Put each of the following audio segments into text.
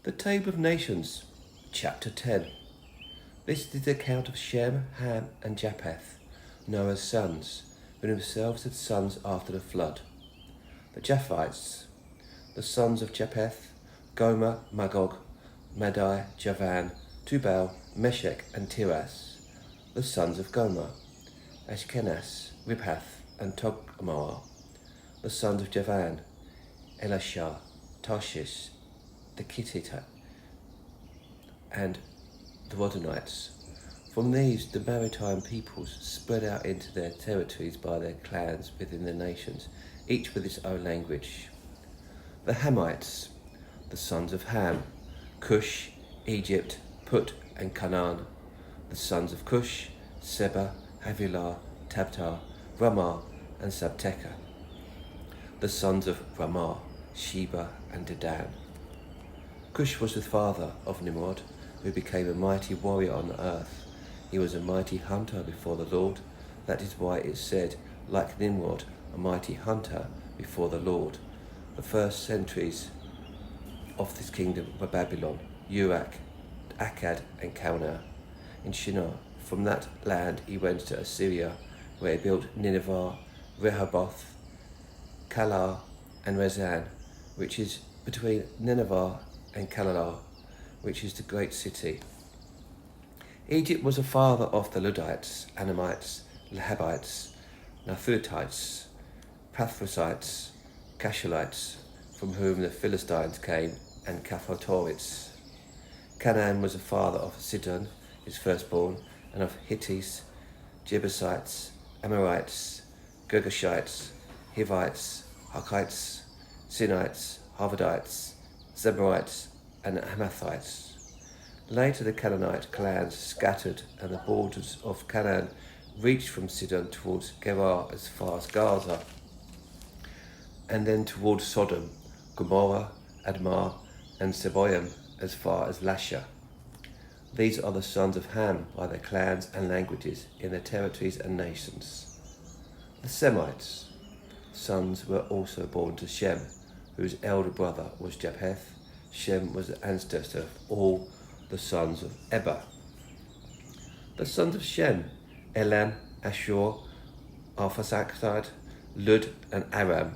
The Table of Nations, Chapter 10. This is the account of Shem, Ham, and Japheth, Noah's sons, who themselves had sons after the flood. The Japhethites, the sons of Japheth, Gomer, Magog, Madai, Javan, Tubal, Meshech, and Tiras, the sons of Gomer, Ashkenaz, Ribhath, and Togmar, the sons of Javan, Elishah, Tarshish, the Kittite, and the Rodanites. From these, the maritime peoples spread out into their territories by their clans within the nations, each with its own language. The Hamites, the sons of Ham, Cush, Egypt, Put, and Canaan, the sons of Cush, Seba, Havilah, Tabtar, Ramah, and Sabteka, the sons of Ramah, Sheba, and Dedan. Cush was the father of Nimrod, who became a mighty warrior on the earth. He was a mighty hunter before the Lord. That is why it said, like Nimrod, a mighty hunter before the Lord. The first centuries of this kingdom were Babylon, Uruk, Akkad, and Calneh. In Shinar, from that land he went to Assyria, where he built Nineveh, Rehoboth, Calah, and Rezan, which is between Nineveh and Calah, which is the great city. Egypt was the father of the Ludites, Anamites, Lehabites, Naphutites, Pathrosites, Cashelites, from whom the Philistines came, and Caphatorites. Canaan was the father of Sidon, his firstborn, and of Hittites, Jebusites, Amorites, Girgashites, Hivites, Arkites, Sinites, Harvadites, Zemarites, and Hamathites. Later the Canaanite clans scattered, and the borders of Canaan reached from Sidon towards Gerar as far as Gaza, and then towards Sodom, Gomorrah, Admah, and Seboim as far as Lasha. These are the sons of Ham by their clans and languages in their territories and nations. The Semites' sons were also born to Shem, whose elder brother was Japheth. Shem was the ancestor of all the sons of Eber. The sons of Shem, Elam, Ashur, Arphaxad, Lud, and Aram.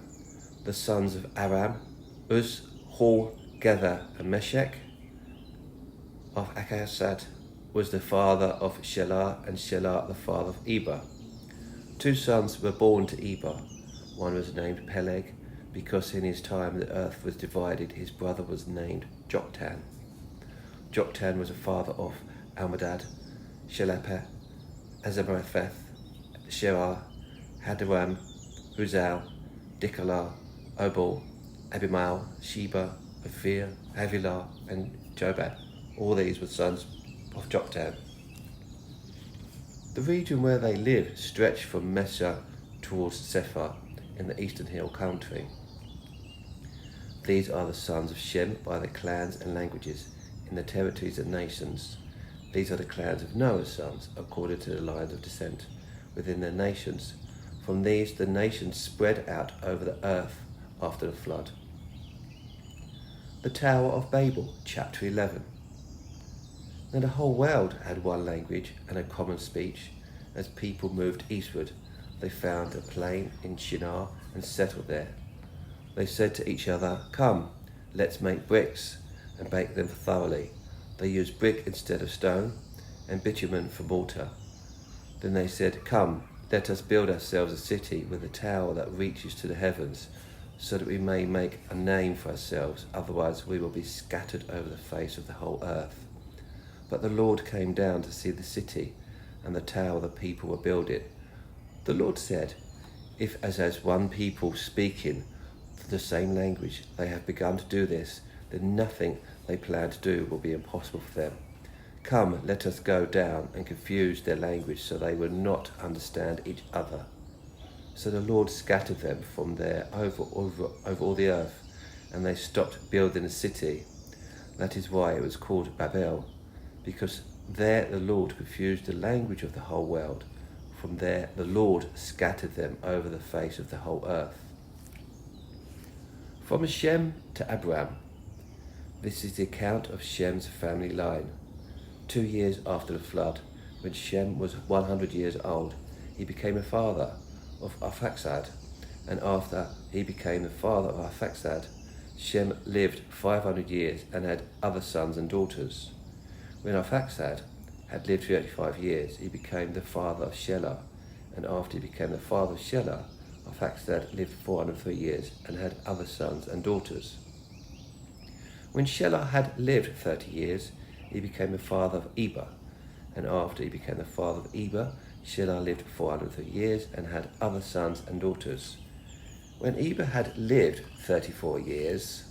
The sons of Aram, Uz, Hul, Gether, and Meshech. Arphaxad was the father of Shelah, and Shelah the father of Eber. Two sons were born to Eber. One was named Peleg, because in his time the earth was divided. His brother was named Joktan. Joktan was the father of Almadad, Shelepeh, Azamapheth, Sherah, Hadaram, Uzal, Dikalah, Obal, Abimael, Sheba, Ophir, Havilah, and Jobab. All these were sons of Joktan. The region where they lived stretched from Mesha towards Sephar in the eastern hill country. These are the sons of Shem by their clans and languages in the territories and nations. These are the clans of Noah's sons according to the lines of descent within their nations. From these the nations spread out over the earth after the flood. The Tower of Babel, Chapter 11. Now the whole world had one language and a common speech. As people moved eastward, they found a plain in Shinar and settled there. They said to each other, "Come, let's make bricks and bake them thoroughly." They used brick instead of stone, and bitumen for mortar. Then they said, "Come, let us build ourselves a city with a tower that reaches to the heavens, so that we may make a name for ourselves, otherwise we will be scattered over the face of the whole earth." But the Lord came down to see the city and the tower the people were building. The Lord said, "If as one people speaking the same language they have begun to do this, then nothing they plan to do will be impossible for them. Come, let us go down and confuse their language so they will not understand each other." So the Lord scattered them from there over all the earth, and they stopped building the city. That is why it was called Babel, because there the Lord confused the language of the whole world. From there the Lord scattered them over the face of the whole earth. From Shem to Abram. This is the account of Shem's family line. 2 years after the flood, when Shem was 100 years old, he became a father of Arphaxad, and after he became the father of Arphaxad, Shem lived 500 years and had other sons and daughters. When Arphaxad had lived 35 years, he became the father of Shelah, and after he became the father of Shelah, Arphaxad lived 403 years and had other sons and daughters. When Shelah had lived 30 years, he became the father of Eber, and after he became the father of Eber, Shelah lived 403 years and had other sons and daughters. When Eber had lived 34 years,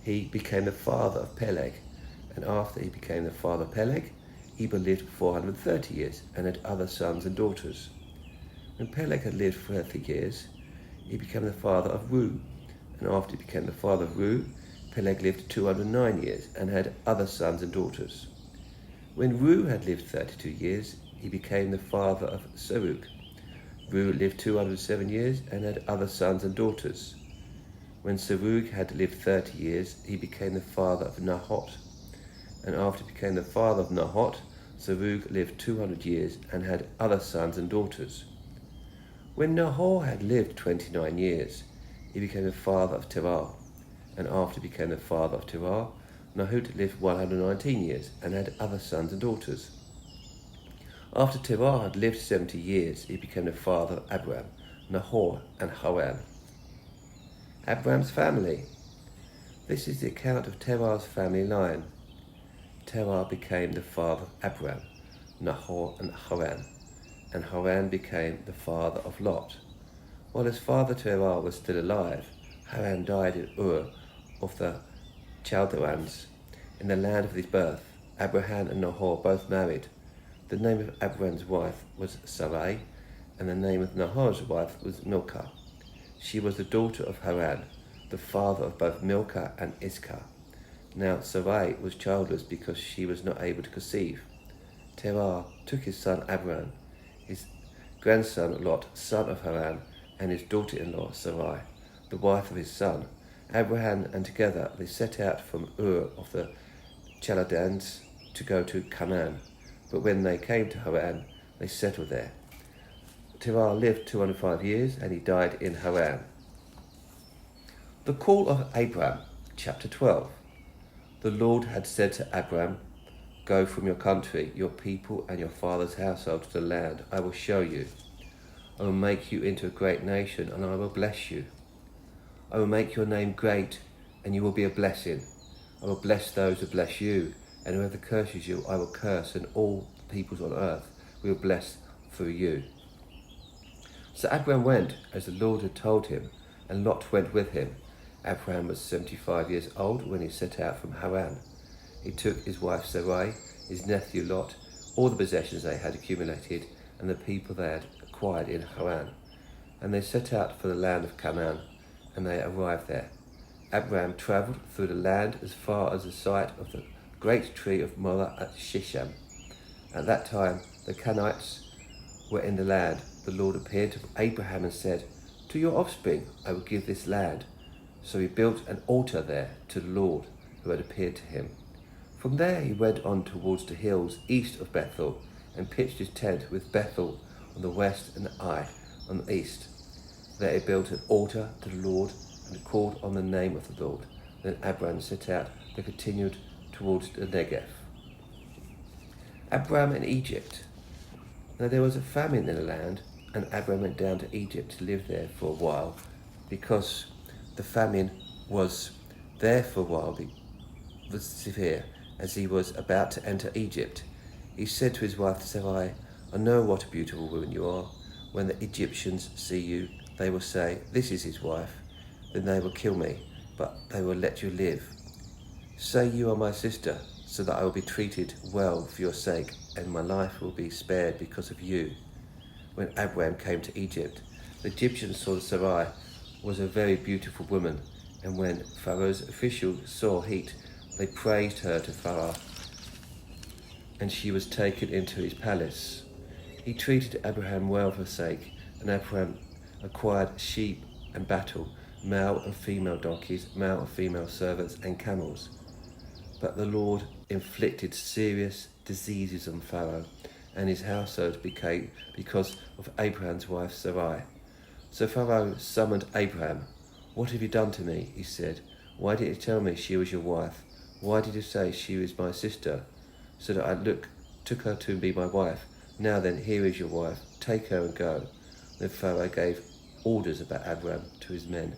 he became the father of Peleg, and after he became the father of Peleg, Eber lived 430 years and had other sons and daughters. When Peleg had lived 30 years, he became the father of Reu, and after he became the father of Reu, Peleg lived 209 years and had other sons and daughters. When Reu had lived 32 years, he became the father of Serug. Reu lived 207 years and had other sons and daughters. When Serug had lived 30 years, he became the father of Nahot. And after he became the father of Nahot, Serug lived 200 years and had other sons and daughters. When Nahor had lived 29 years, he became the father of Terah. And after he became the father of Terah, Nahut lived 119 years and had other sons and daughters. After Terah had lived 70 years, he became the father of Abram, Nahor, and Haran. Abram's family. This is the account of Terah's family line. Terah became the father of Abram, Nahor, and Haran, and Haran became the father of Lot. While his father Terah was still alive, Haran died in Ur of the Chaldeans, in the land of his birth. Abraham and Nahor both married. The name of Abraham's wife was Sarai, and the name of Nahor's wife was Milcah. She was the daughter of Haran, the father of both Milcah and Iscah. Now Sarai was childless because she was not able to conceive. Terah took his son Abram, his grandson Lot, son of Haran, and his daughter-in-law Sarai, the wife of his son, Abraham, and together they set out from Ur of the Chaldeans to go to Canaan. But when they came to Haran, they settled there. Terah lived 205 years, and he died in Haran. The call of Abram, chapter 12. The Lord had said to Abram, "Go from your country, your people, and your father's household to the land I will show you. I will make you into a great nation, and I will bless you. I will make your name great, and you will be a blessing. I will bless those who bless you, and whoever curses you I will curse, and all the peoples on earth will bless through you." So Abram went as the Lord had told him, and Lot went with him. Abram was 75 years old when he set out from Haran. He took his wife Sarai, his nephew Lot, all the possessions they had accumulated, and the people they had acquired in Haran. And they set out for the land of Canaan, and they arrived there. Abram travelled through the land as far as the site of the great tree of Moreh at Shechem. At that time the Canaanites were in the land. The Lord appeared to Abraham and said, "To your offspring I will give this land." So he built an altar there to the Lord who had appeared to him. From there he went on towards the hills east of Bethel, and pitched his tent with Bethel on the west and Ai on the east. There he built an altar to the Lord and called on the name of the Lord. Then Abram set out and continued towards the Negev. Abram in Egypt. Now there was a famine in the land, and Abram went down to Egypt to live there for a while, because the famine was there for a while, was severe, as he was about to enter Egypt. He said to his wife Sarai, "I know what a beautiful woman you are. When the Egyptians see you, they will say, 'This is his wife.' Then they will kill me, but they will let you live. Say you are my sister, so that I will be treated well for your sake, and my life will be spared because of you." When Abram came to Egypt, the Egyptians saw that Sarai was a very beautiful woman, and when Pharaoh's officials saw it, they praised her to Pharaoh, and she was taken into his palace. He treated Abraham well for her sake, and Abraham acquired sheep and cattle, male and female donkeys, male and female servants, and camels. But the Lord inflicted serious diseases on Pharaoh and his household because of Abraham's wife Sarai. So Pharaoh summoned Abraham. "What have you done to me?" he said. "Why didn't you tell me she was your wife? Why did you say she was my sister, so that I took her to be my wife? Now then, here is your wife. Take her and go." Then Pharaoh gave orders about Abram to his men,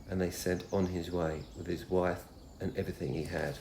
and they sent on his way with his wife and everything he had.